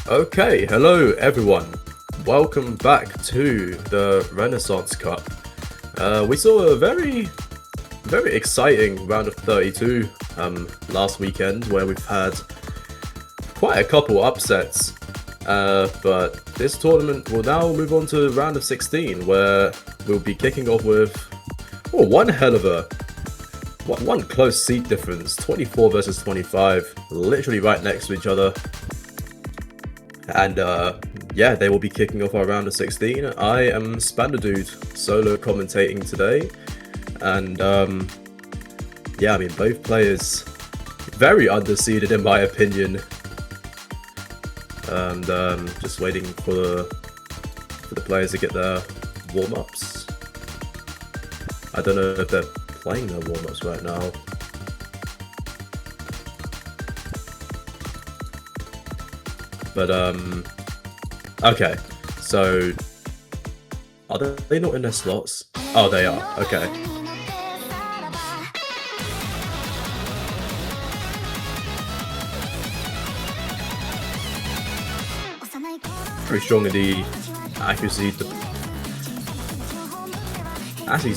Okay, hello everyone. Welcome back to the Renaissance Cup. We saw a very exciting round of 32 last weekend where we've had quite a couple upsets. But this tournament will now move on to round of 16 where we'll be kicking off with one hell of a one close seed difference, 24 versus 25, literally right next to each other. And yeah, they will be kicking off our round of 16. I am Spandadude, solo commentating today. And yeah, I mean, both players very underseeded in my opinion. And just waiting for the players to get their warm-ups. I don't know if they're playing their warm-ups right now. But okay, so are they not in their slots? Oh, they are. Okay. Pretty strong in the accuracy. Actually,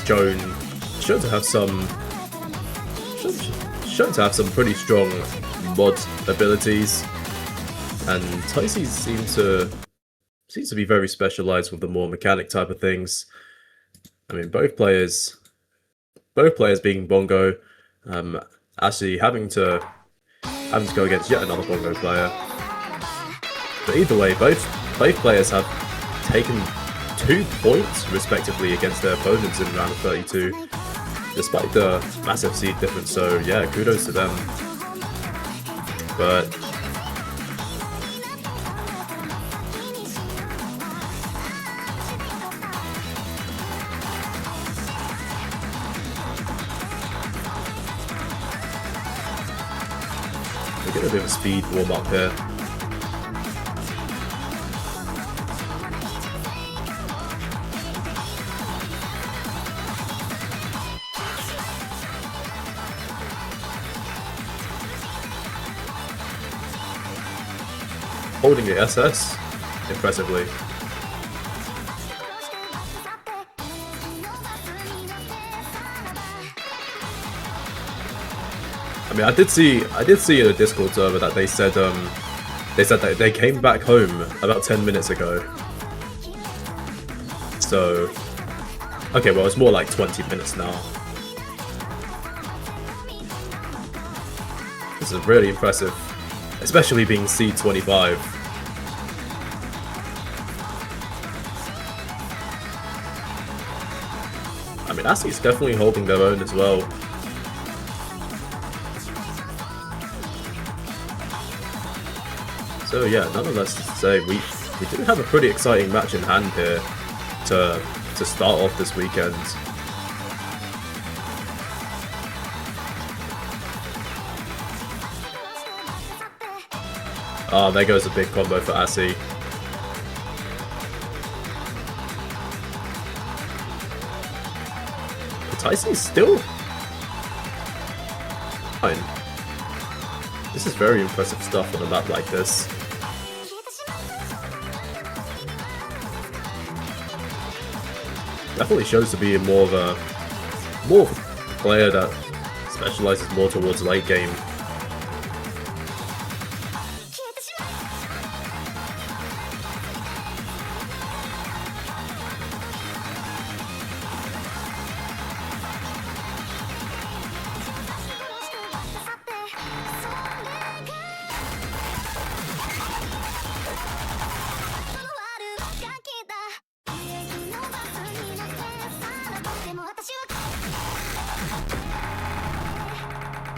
shown to have some pretty strong mod abilities. And Ticy seems to be very specialized with the more mechanic type of things. I mean, both players being Bongo, actually having to go against yet another Bongo player. But either way, both players have taken 2 points respectively against their opponents in round of 32, despite the massive seed difference. So yeah, kudos to them. But we get a bit of a speed warm up here. Holding the SS impressively. I mean, I did see in a Discord server that they said that they came back home about 10 minutes ago. So, okay, well, it's more like 20 minutes now. This is really impressive, especially being seed 25. I mean, Ticy's definitely holding their own as well. So yeah, nonetheless to say, we do have a pretty exciting match in hand here to start off this weekend. Ah, there goes a big combo for Ticy. But Ticy's still fine. This is very impressive stuff on a map like this. Definitely shows to be more of a player that specializes more towards late game.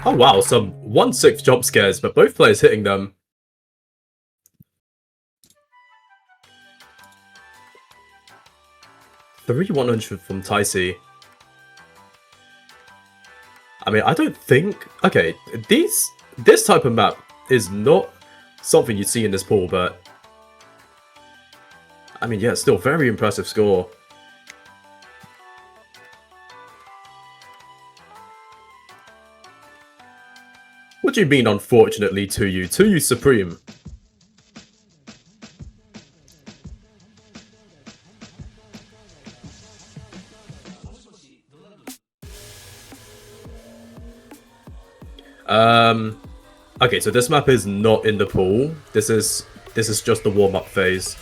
Oh wow, some 1/6 jump scares, but both players hitting them. The 100 from Ticy. I mean, I don't think... Okay, this type of map is not something you'd see in this pool, but... I mean, yeah, still very impressive score. What do you mean, unfortunately, to you? To you, Supreme? Okay, so this map is not in the pool. This is just the warm-up phase.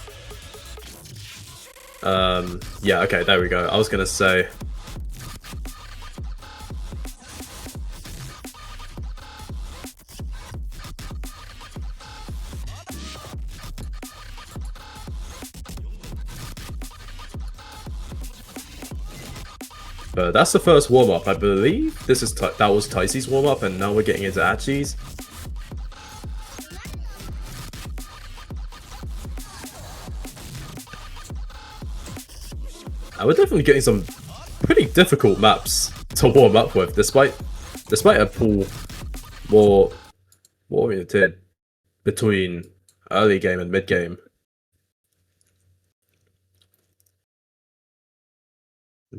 Yeah, okay, there we go. I was gonna say. But that's the first warm-up, I believe. That was Ticy's warm-up, and now we're getting into Achi's. And we're definitely getting some pretty difficult maps to warm up with, despite a pool more oriented between early game and mid game.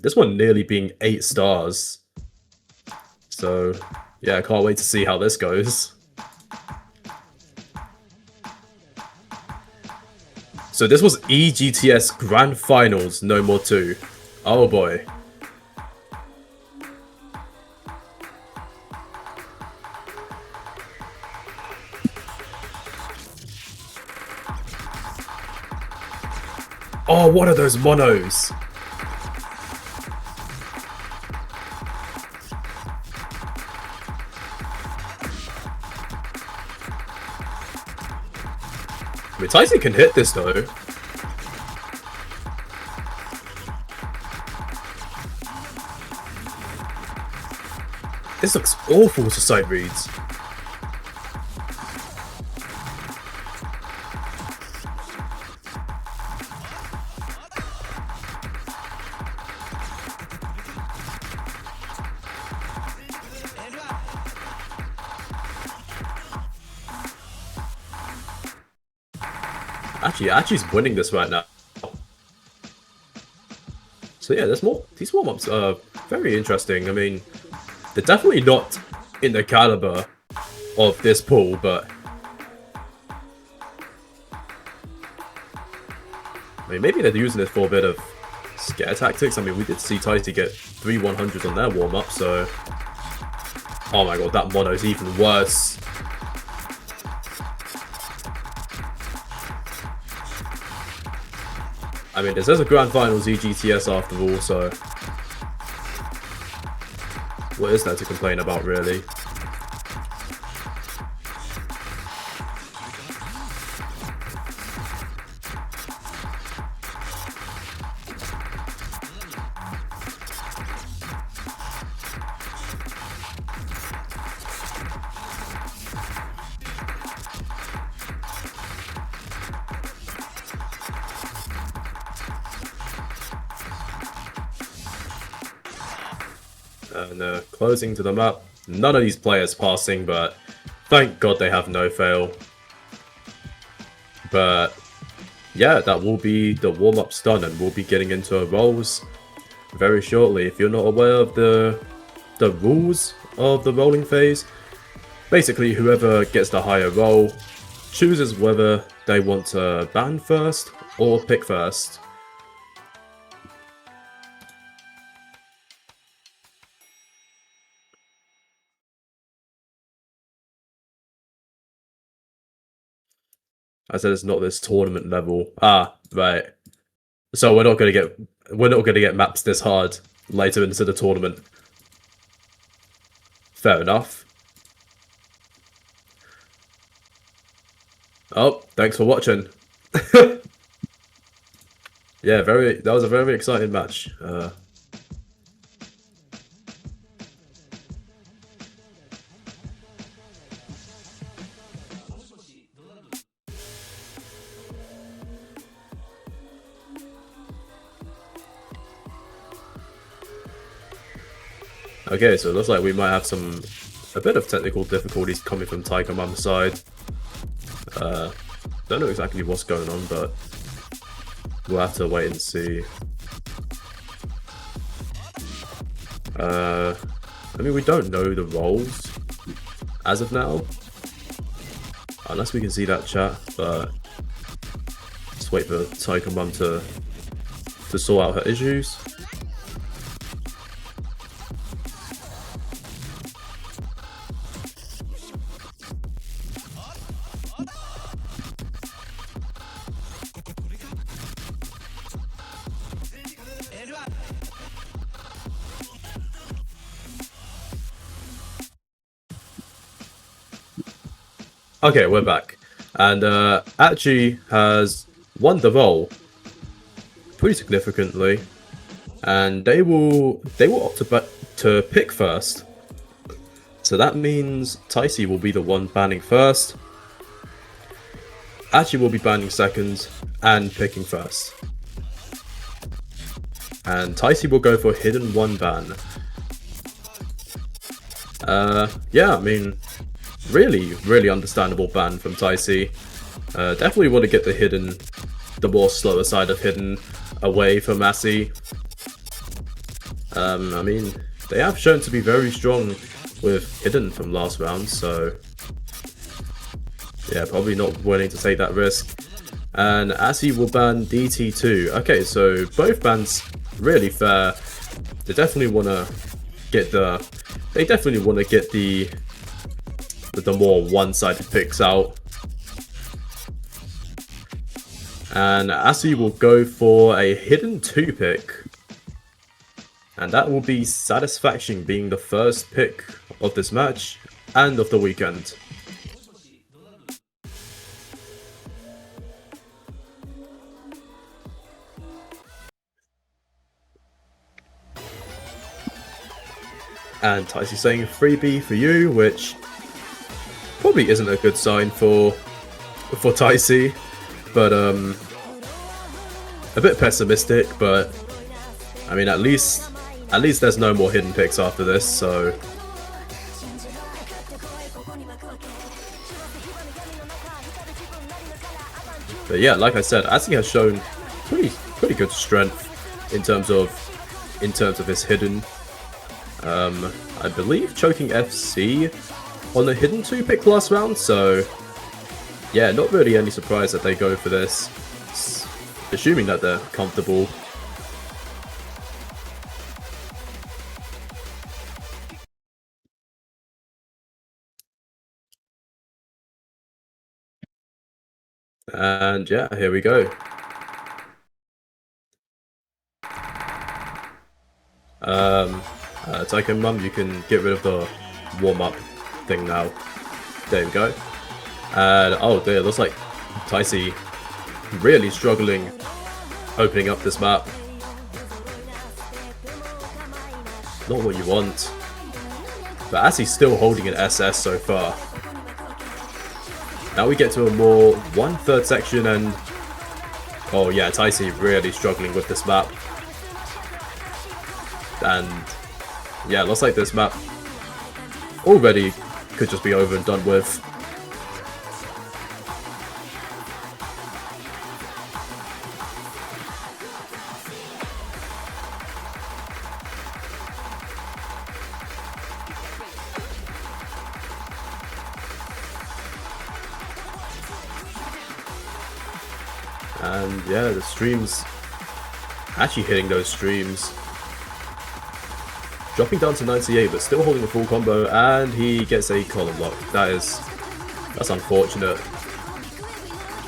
This one nearly being 8 stars. So yeah, I can't wait to see how this goes. So this was EGTS Grand Finals No More 2. Oh boy. Oh, what are those monos? I mean, Ticy can hit this though. This looks awful to side reads. Actually, Achi's winning this right now. So yeah, there's more. These warm-ups are very interesting. I mean, they're definitely not in the caliber of this pool, but I mean, maybe they're using it for a bit of scare tactics. I mean, we did see Ticy get 3 100s on their warm-up, so oh my god, that mono's even worse. I mean, this is a Grand Finals EGTS after all, so what is there to complain about, really? And closing to the map. None of these players passing, but thank god they have no fail. But yeah, that will be the warm-ups done, and we'll be getting into our rolls very shortly. If you're not aware of the rules of the rolling phase, basically whoever gets the higher roll chooses whether they want to ban first or pick first. I said it's not this tournament level. Ah, right. So we're not gonna get maps this hard later into the tournament. Fair enough. Oh, thanks for watching. Yeah, that was a very exciting match. Okay, so it looks like we might have a bit of technical difficulties coming from Tiger Mum's side. Don't know exactly what's going on, but we'll have to wait and see. I mean, we don't know the roles as of now, unless we can see that chat, but let's wait for Tiger Mum to sort out her issues. Okay, we're back. And Achi has won the role pretty significantly. And they will opt to pick first. So that means Ticy will be the one banning first. Achi will be banning second and picking first. And Ticy will go for hidden 1 ban. Yeah, I mean, really understandable ban from Ticy. Definitely want to get the more slower side of hidden away from Massey. I mean, they have shown to be very strong with hidden from last round, so yeah, probably not willing to take that risk. And Assy will ban DT2. Okay, so both bans really fair. They definitely want to get the more one-sided picks out. And Assy will go for a hidden 2 pick. And that will be Satisfaction being the first pick of this match and of the weekend. And Ticy saying freebie for you, which probably isn't a good sign for Ticy, but a bit pessimistic. But I mean, at least there's no more hidden picks after this, so but yeah, like I said, Assy has shown pretty good strength in terms of his hidden. I believe choking FC on the hidden 2 pick last round, so yeah, not really any surprise that they go for this, assuming that they're comfortable. And yeah, here we go. Tycoon Mum, you can get rid of the warm-up thing now. There we go. And oh dear, looks like Ticy really struggling opening up this map. Not what you want. But Assy's still holding an SS so far. Now we get to a more 1/3 section and oh yeah, Ticy really struggling with this map. And yeah, looks like this map already could just be over and done with. And yeah, the streams actually hitting those streams. Dropping down to 98, but still holding a full combo, and he gets a column lock. That's unfortunate.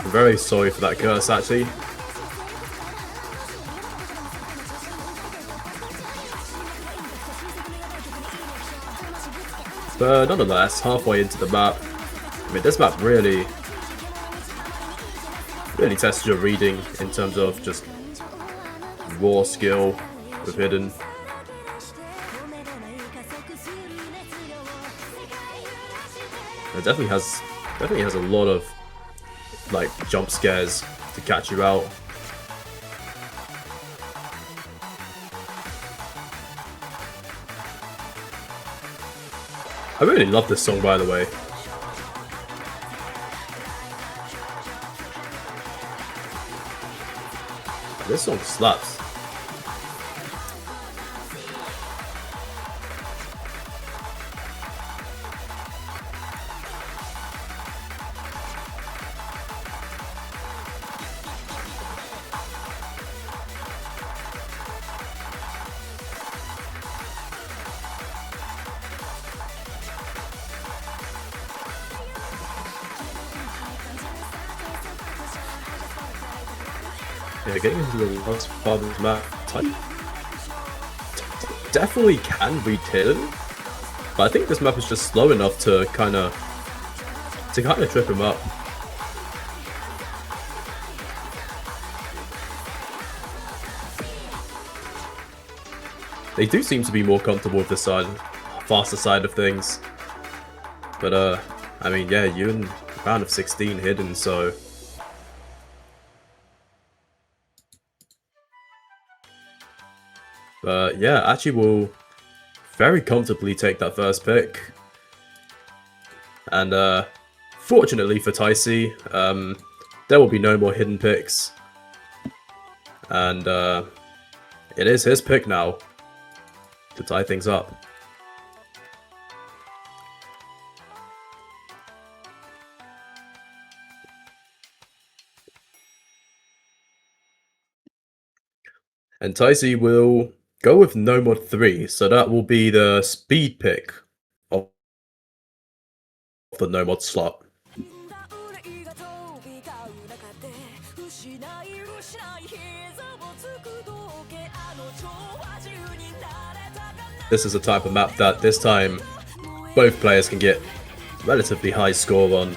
I'm very sorry for that curse, actually. But nonetheless, halfway into the map, I mean, this map really tests your reading in terms of just raw skill with hidden. It definitely has a lot of like jump scares to catch you out. I really love this song, by the way. This song slaps. Yeah, getting into the last part of the map, definitely can read hidden, but I think this map is just slow enough to kind of to kind of trip him up. They do seem to be more comfortable with the faster side of things. But, I mean, yeah, you're in round of 16 hidden, so... But, yeah, Achi will very comfortably take that first pick. And, fortunately for Ticy, there will be no more hidden picks. And, it is his pick now to tie things up. And Ticy will go with No Mod 3, so that will be the speed pick of the No Mod slot. This is a type of map that this time both players can get relatively high score on.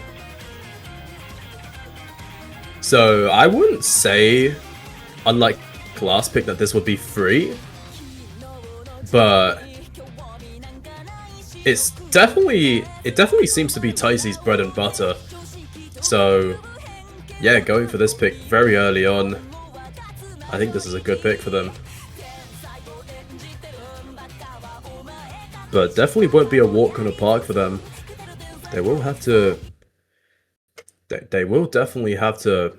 So I wouldn't say, unlike last pick, that this would be free, but it definitely seems to be Ticy's bread and butter. So yeah, going for this pick very early on, I think this is a good pick for them. But definitely won't be a walk in the park for them. They will have to... They will definitely have to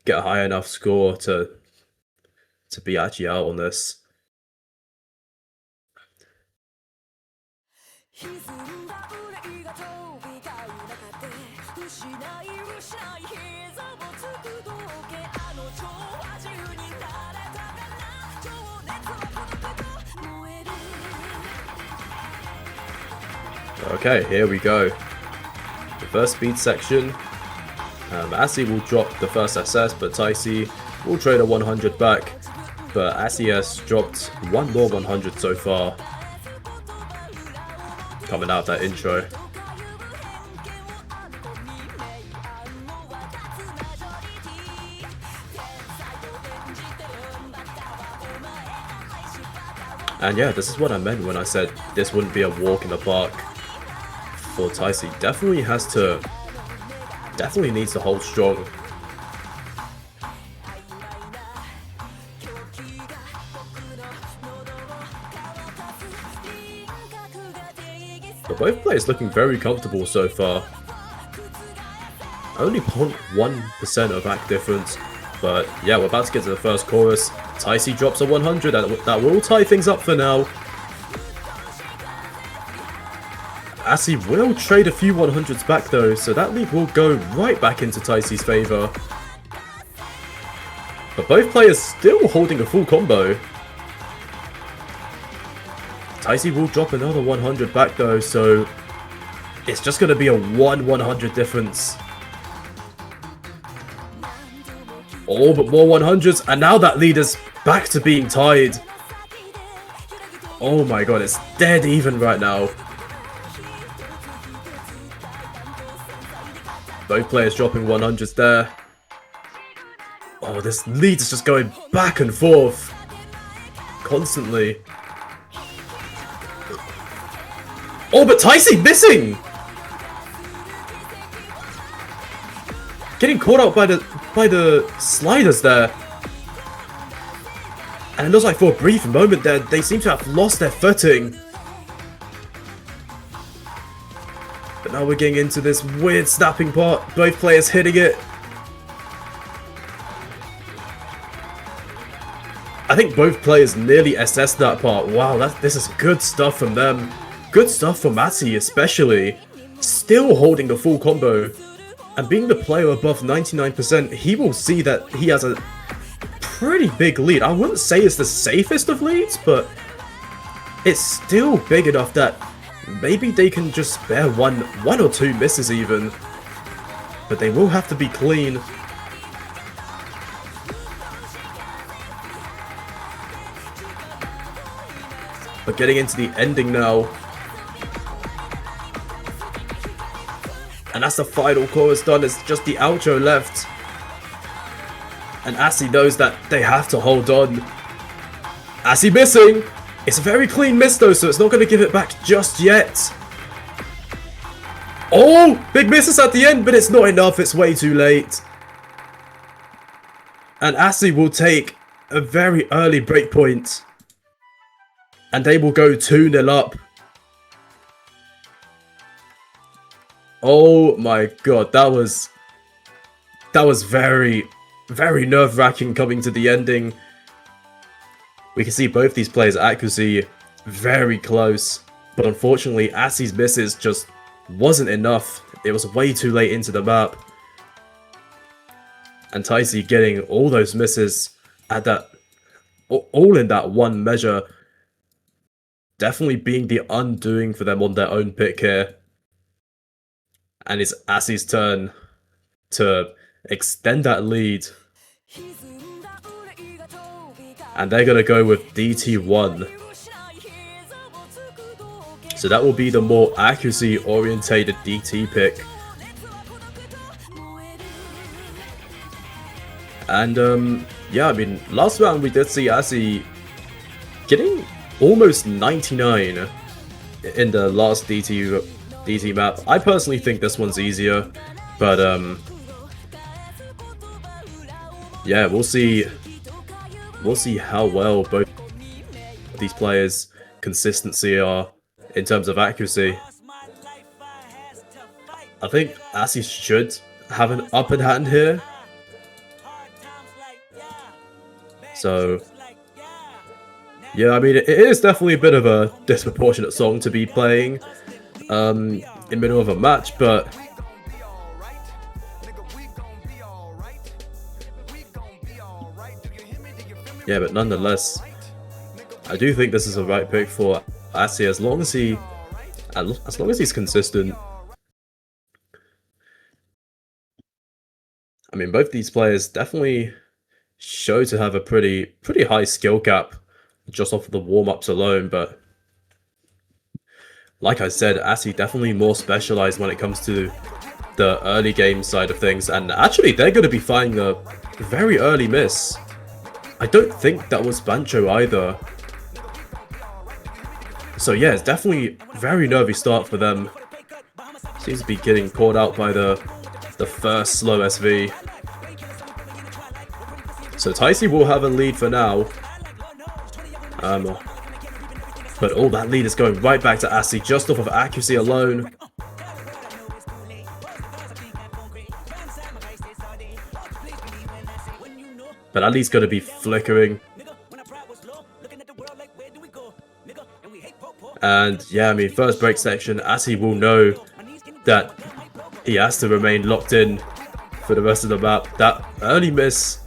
get a high enough score to be actually out on this. Okay, here we go. The first speed section. Asi will drop the first SS, but Ticy will trade a 100 back. But Asi has dropped one more 100 so far. Coming out of that intro. And yeah, this is what I meant when I said this wouldn't be a walk in the park for Ticy. Definitely needs to hold strong. But both players looking very comfortable so far. Only 0.1% of act difference. But yeah, we're about to get to the first chorus. Ticy drops a 100, and that will tie things up for now. Asi will trade a few 100s back though, so that lead will go right back into Ticy's favour. But both players still holding a full combo. Ticy will drop another 100 back though, so it's just going to be a 100 difference. Oh, but more 100s, and now that lead is back to being tied. Oh my god, it's dead even right now. Both players dropping 100s there. Oh, this lead is just going back and forth constantly. Oh, but Ticy missing! Getting caught out by the sliders there. And it looks like for a brief moment there, they seem to have lost their footing. But now we're getting into this weird snapping part. Both players hitting it. I think both players nearly assessed that part. Wow, this is good stuff from them. Good stuff from Asi especially. Still holding the full combo. And being the player above 99%, he will see that he has a pretty big lead. I wouldn't say it's the safest of leads, but it's still big enough that maybe they can just spare one or two misses even. But they will have to be clean. But getting into the ending now. And that's the final chorus done. It's just the outro left. And Assy knows that they have to hold on. Assy missing. It's a very clean miss though, so it's not going to give it back just yet. Oh, big misses at the end, but it's not enough. It's way too late. And Assy will take a very early breakpoint. And they will go 2-0 up. Oh my god, that was very, very nerve-wracking coming to the ending. We can see both these players' accuracy very close, but unfortunately Assy's misses just wasn't enough. It was way too late into the map. And Ticy getting all those misses at that, all in that one measure, definitely being the undoing for them on their own pick here. And it's Assy's turn to extend that lead. And they're going to go with DT1. So that will be the more accuracy-orientated DT pick. And, yeah, I mean, last round we did see Assy getting almost 99 in the last DT map. I personally think this one's easier, but, yeah, we'll see how well both these players' consistency are in terms of accuracy. I think Assy should have an upper hand here. So, yeah, I mean, it is definitely a bit of a disproportionate song to be playing in the middle of a match, but yeah, but nonetheless, I do think this is the right pick for Assy as long as he's consistent. I mean, both these players definitely show to have a pretty high skill cap just off of the warm-ups alone, but like I said, Assy definitely more specialized when it comes to the early game side of things, and actually they're going to be finding a very early miss. I don't think that was Bancho either. So yeah, it's definitely a very nervy start for them. Seems to be getting caught out by the first slow SV. So Ticy will have a lead for now. But all that lead is going right back to Assy just off of accuracy alone. But at least going to be flickering. And yeah, I mean, first break section, Assy will know that he has to remain locked in for the rest of the map. That early miss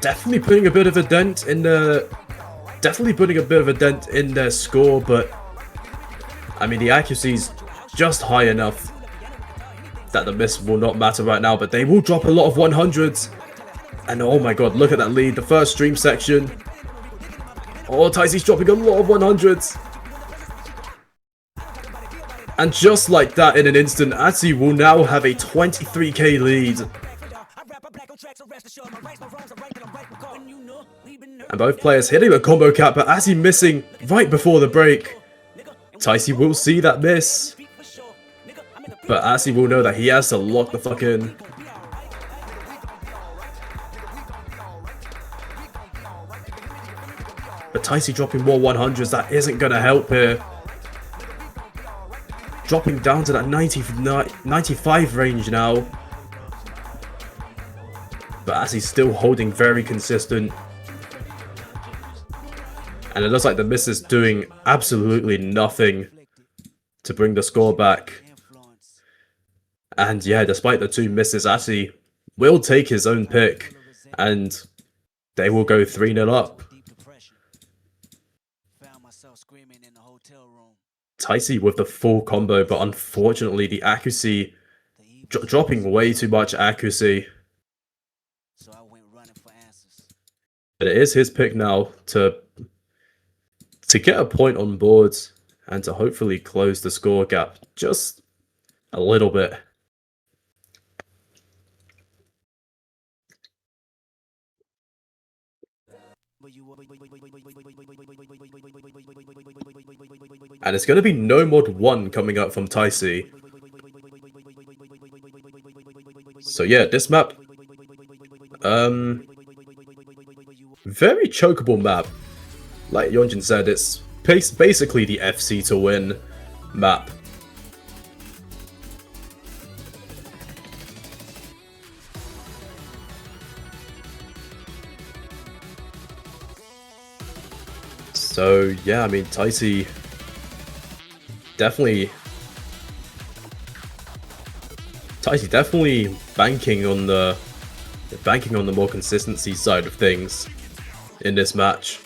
definitely putting a bit of a dent in the their score, but I mean, the accuracy's just high enough that the miss will not matter right now, but they will drop a lot of 100s. And oh my god, look at that lead, the first stream section. Oh, Ticy's dropping a lot of 100s. And just like that, in an instant, Assy will now have a 23k lead. And both players hitting the combo cap, but Assy missing right before the break. Ticy will see that miss. But Assy will know that he has to lock the fuck in. But Ticy dropping more 100s, that isn't going to help here. Dropping down to that 95 range now. But Assy's still holding very consistent. And it looks like the miss is doing absolutely nothing to bring the score back. And yeah, despite the two misses, Assy will take his own pick. And they will go 3-0 up. Ticy with the full combo, but unfortunately the accuracy, dropping way too much accuracy. But it is his pick now to get a point on board and to hopefully close the score gap just a little bit. And it's going to be no mod 1 coming up from Ticy. So yeah, this map, very chokeable map. Like Yonjin said, it's basically the FC to win map. So yeah, I mean, Ticy definitely banking on the more consistency side of things in this match.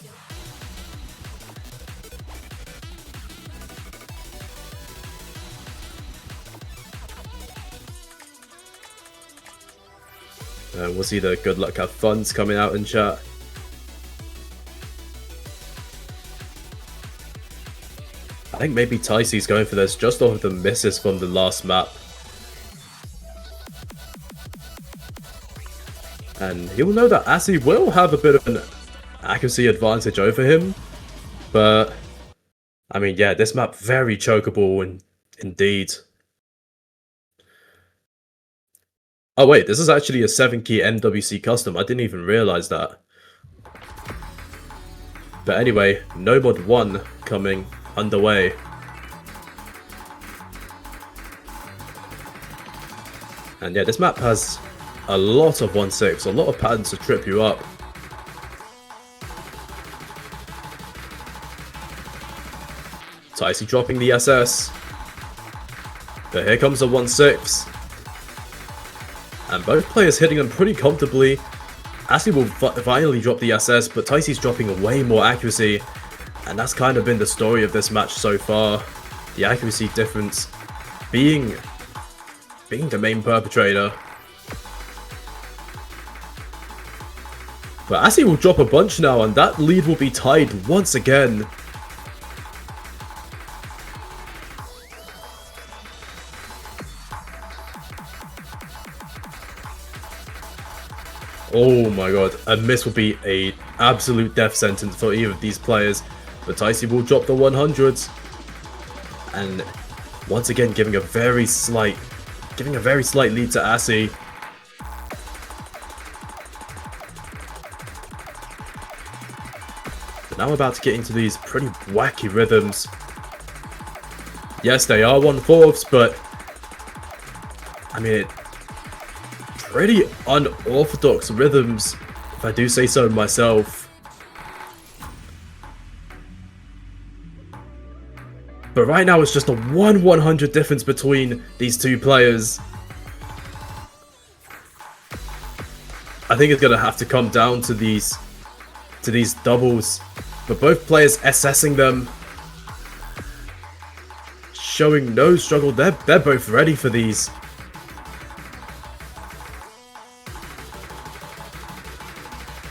We'll see the good luck have fun's coming out in chat. I think maybe Ticy's going for this just off of the misses from the last map. And he'll know that Assy will have a bit of an accuracy advantage over him. But, I mean, yeah, this map very chokeable indeed. Oh wait, this is actually a 7-key NWC custom. I didn't even realize that. But anyway, no mod 1 coming underway. And yeah, this map has a lot of 1-6, a lot of patterns to trip you up. Ticy dropping the SS. But here comes the 1-6. And both players hitting them pretty comfortably. Assy will finally drop the SS, but Ticy's dropping way more accuracy. And that's kind of been the story of this match so far. The accuracy difference being the main perpetrator. But Assy will drop a bunch now, and that lead will be tied once again. Oh my god, a miss will be an absolute death sentence for either of these players. But Ticy will drop the 100s. And once again giving a very slight lead to Assy. But now we're about to get into these pretty wacky rhythms. Yes, they are 1/4, but I mean, pretty unorthodox rhythms, if I do say so myself. But right now it's just a 1/100 difference between these two players. I think it's gonna have to come down to these doubles, but both players assessing them, showing no struggle. They're both ready for these.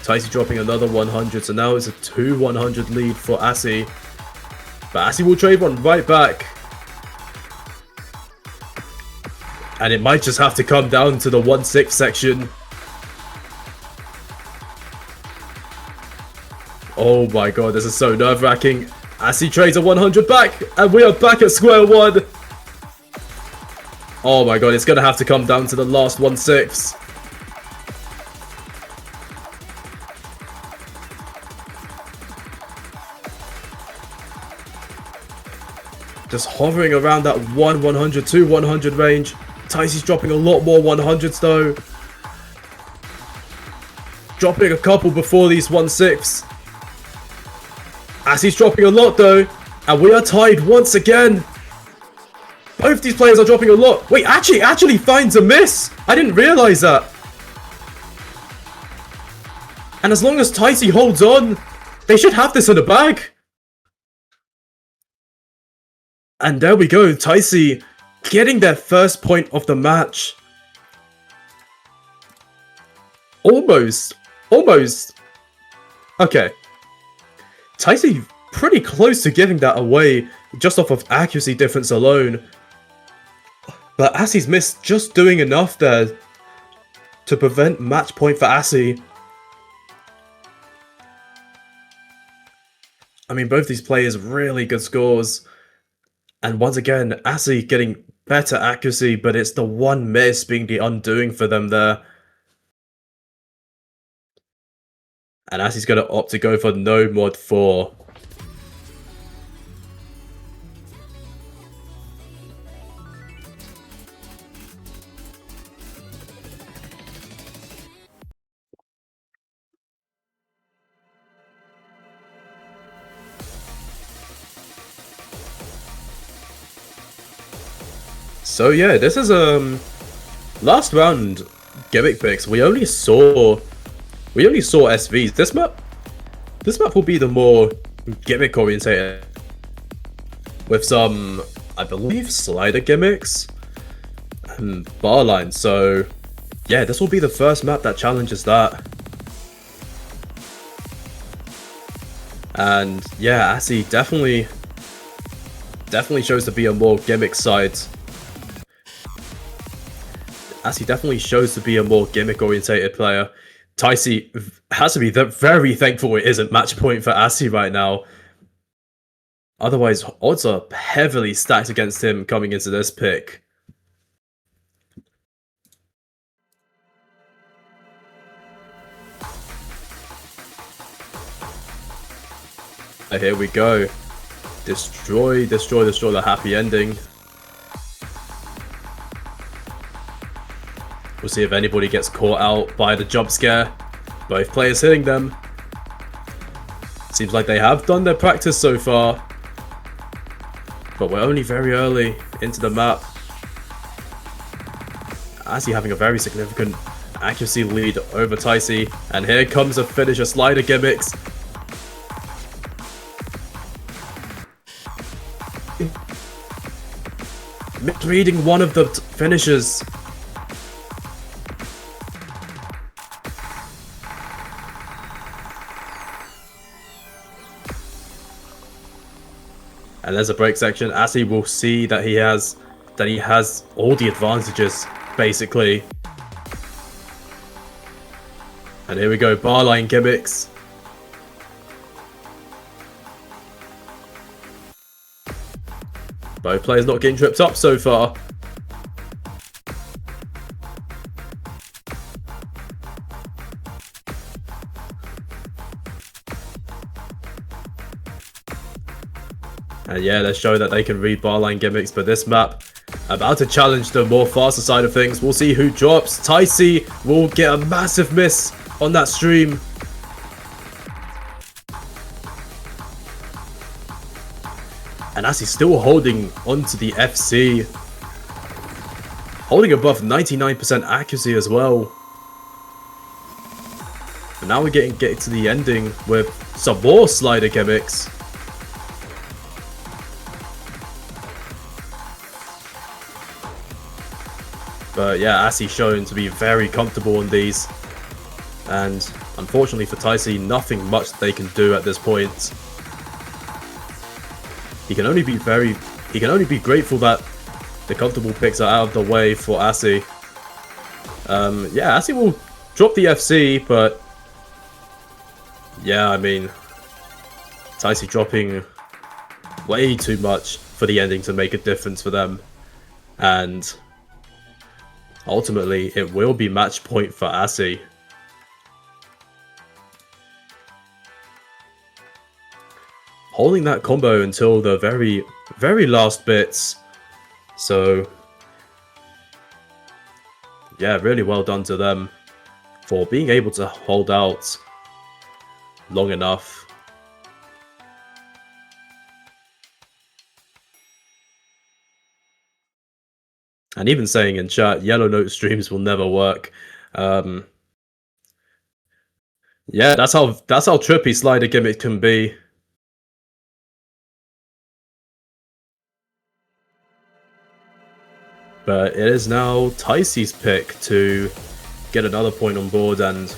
Ticy dropping another 100, so now it's a 2-100 lead for Assy. But Assy will trade one right back. And it might just have to come down to the 1-6 section. Oh my god, this is so nerve-wracking. Assy trades a 100 back, and we are back at square one. Oh my god, it's gonna have to come down to the last 1-6. Just hovering around that 1-100, 2-100 range. Ticy's dropping a lot more 100s though. Dropping a couple before these 1-6. Assy's dropping a lot though. And we are tied once again. Both these players are dropping a lot. Wait, actually finds a miss. I didn't realize that. And as long as Ticy holds on, they should have this in the bag. And there we go, Ticy getting their first point of the match. Almost. Okay. Ticy pretty close to giving that away just off of accuracy difference alone. But Assie's missed just doing enough there to prevent match point for Assie. I mean, both these players really good scores. And once again, Assie getting better accuracy, but it's the one miss being the undoing for them there. And Assie's going to opt to go for no mod 4. So yeah, this is last round gimmick picks. We only saw SVs. This map will be the more gimmick orientated, with some, I believe, slider gimmicks and bar lines. So yeah, this will be the first map that challenges that. And yeah, Assie definitely shows to be a more gimmick side. Assie definitely shows to be a more gimmick-orientated player. Ticy has to be very thankful it isn't match point for Assie right now. Otherwise, odds are heavily stacked against him coming into this pick. And here we go. Destroy the happy ending. We'll see if anybody gets caught out by the jump scare. Both players hitting them. Seems like they have done their practice so far. But we're only very early into the map. Assie having a very significant accuracy lead over Ticy. And here comes a finisher slider gimmicks. Misreading one of the finishers. And there's a break section. Assie will see that he has all the advantages, basically. And here we go, barline gimmicks. Both players not getting tripped up so far. And yeah, they show that they can read barline gimmicks, but this map about to challenge the more faster side of things. We'll see who drops. Ticy will get a massive miss on that stream. And Assie's still holding onto the FC. Holding above 99% accuracy as well. But now we're getting to the ending with some more slider gimmicks. But yeah, Assie's shown to be very comfortable on these. And unfortunately for Ticy, nothing much they can do at this point. He can only be grateful that the comfortable picks are out of the way for Assie. Yeah, Assie will drop the FC, but yeah, I mean, Ticy dropping way too much for the ending to make a difference for them. And ultimately, it will be match point for Assie. Holding that combo until the very last bits. So yeah, really well done to them for being able to hold out long enough. And even saying in chat, yellow note streams will never work. Yeah, that's how trippy slider gimmick can be. But it is now Ticy's pick to get another point on board, and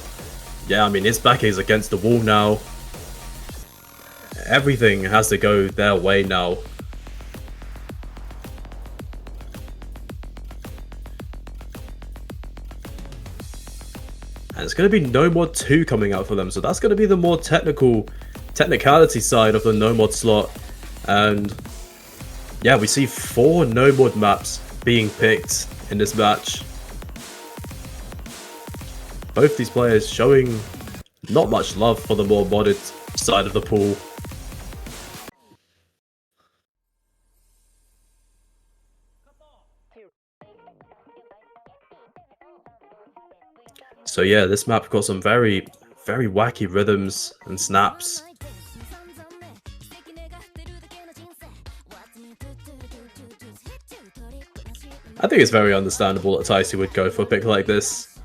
yeah, I mean, his back is against the wall now. Everything has to go their way now. And it's going to be No Mod 2 coming out for them, so that's going to be the more technicality side of the No Mod slot. And yeah, we see 4 No Mod maps being picked in this match. Both these players showing not much love for the more modded side of the pool. So yeah, this map got some very, very wacky rhythms and snaps. I think it's very understandable that Ticy would go for a pick like this.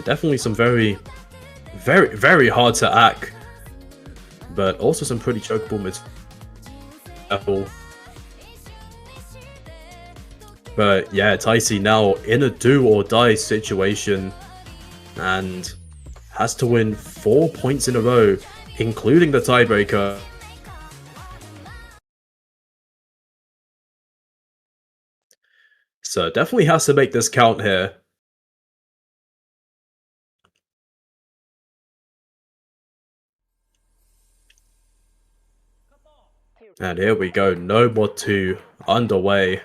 Definitely some very, very hard to act, but also some pretty chokeable mid. But yeah, Ticy now in a do or die situation and has to win 4 points in a row, including the tiebreaker. So definitely has to make this count here. And here we go, No Mod 2 underway.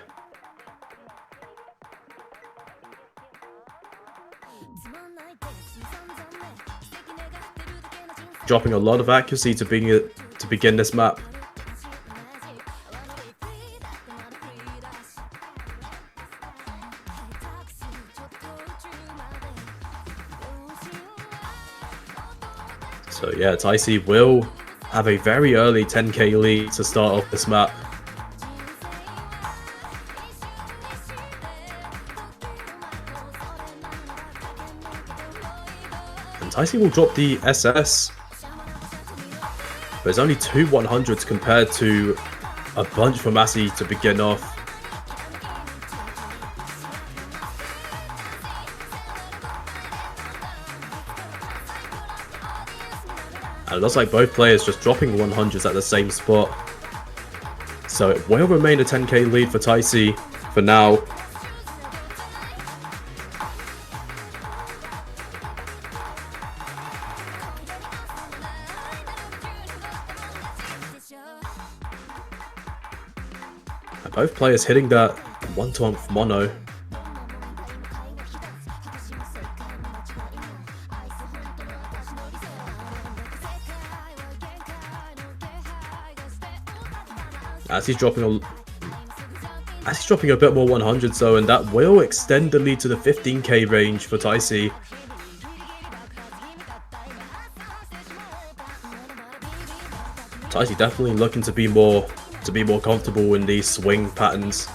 Dropping a lot of accuracy to begin this map. So yeah, Ticy will have a very early 10k lead to start off this map. And Ticy will drop the SS. But there's only 2 100s compared to a bunch from Ticy to begin off. And it looks like both players just dropping 100s at the same spot. So it will remain a 10k lead for Ticy for now. And both players hitting that 1-to-1 mono. As he's dropping a bit more 100s though, and that will extend the lead to the 15k range for Ticy. Ticy definitely looking to be more comfortable in these swing patterns.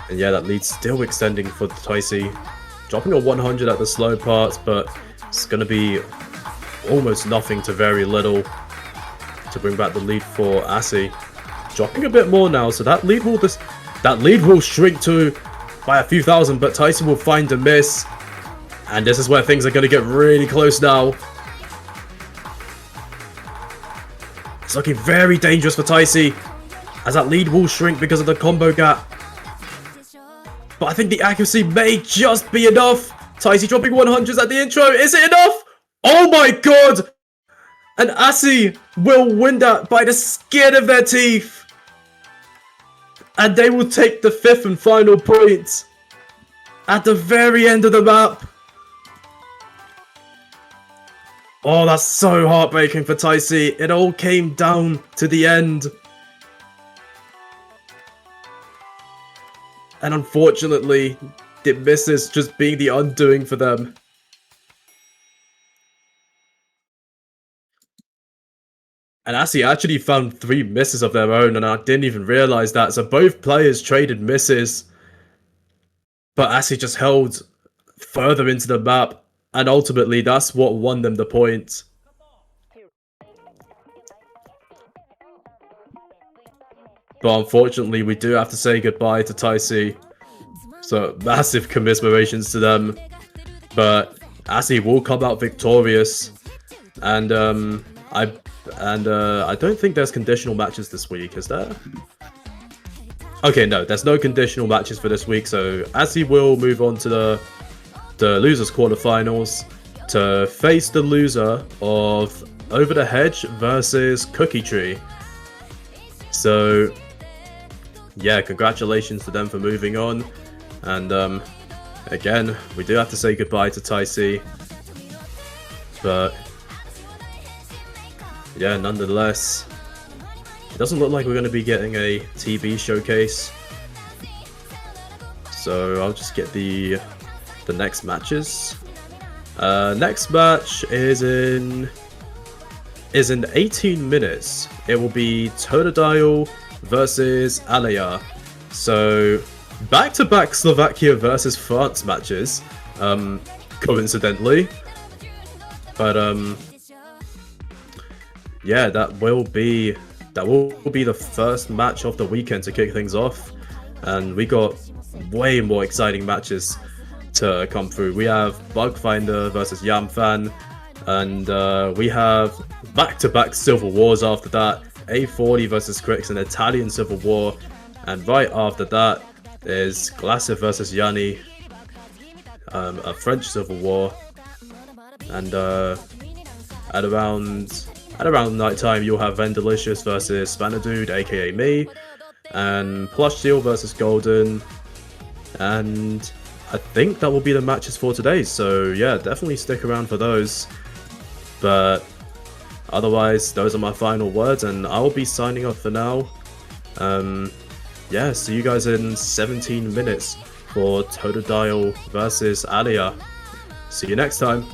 And yeah, that lead's still extending for Ticy. Dropping a 100 at the slow parts, but it's going to be almost nothing to very little to bring back the lead for Ticy. Dropping a bit more now, so that lead will shrink to by a few thousand, but Ticy will find a miss. And this is where things are going to get really close now. It's looking very dangerous for Ticy, as that lead will shrink because of the combo gap. But I think the accuracy may just be enough. Ticy dropping 100s at the intro. Is it enough? Oh my god! And Ticy will win that by the skin of their teeth. And they will take the 5th and final point at the very end of the map. Oh, that's so heartbreaking for Ticy. It all came down to the end. And unfortunately, the misses just being the undoing for them. And Ticy actually found 3 misses of their own, and I didn't even realize that. So both players traded misses. But Ticy just held further into the map, and ultimately that's what won them the point. But unfortunately, we do have to say goodbye to Ticy. So massive commiserations to them. But Asi will come out victorious. And I don't think there's conditional matches this week, is there? Okay, no, there's no conditional matches for this week, so Asi will move on to the losers quarterfinals to face the loser of Over the Hedge versus Cookie Tree. So yeah, congratulations to them for moving on. And again, we do have to say goodbye to Ticy. But yeah, nonetheless, it doesn't look like we're going to be getting a TV showcase. So I'll just get the next matches. Next match is in 18 minutes. It will be Totodile versus Alea. So back-to-back Slovakia versus France matches, coincidentally. But yeah, that will be the first match of the weekend to kick things off, and we got way more exciting matches to come through. We have Bugfinder versus Yamfan, and we have back-to-back Civil Wars after that. A40 versus Crix, an Italian Civil War, and right after that is Glacier versus Yanni, a French Civil War. And at around night time, you'll have Vendelicious versus Spanadude, aka me, and Plush Steel versus Golden, and I think that will be the matches for today. So yeah, definitely stick around for those. But otherwise, those are my final words, and I'll be signing off for now. Yeah, see you guys in 17 minutes for Totodile versus Alea. See you next time.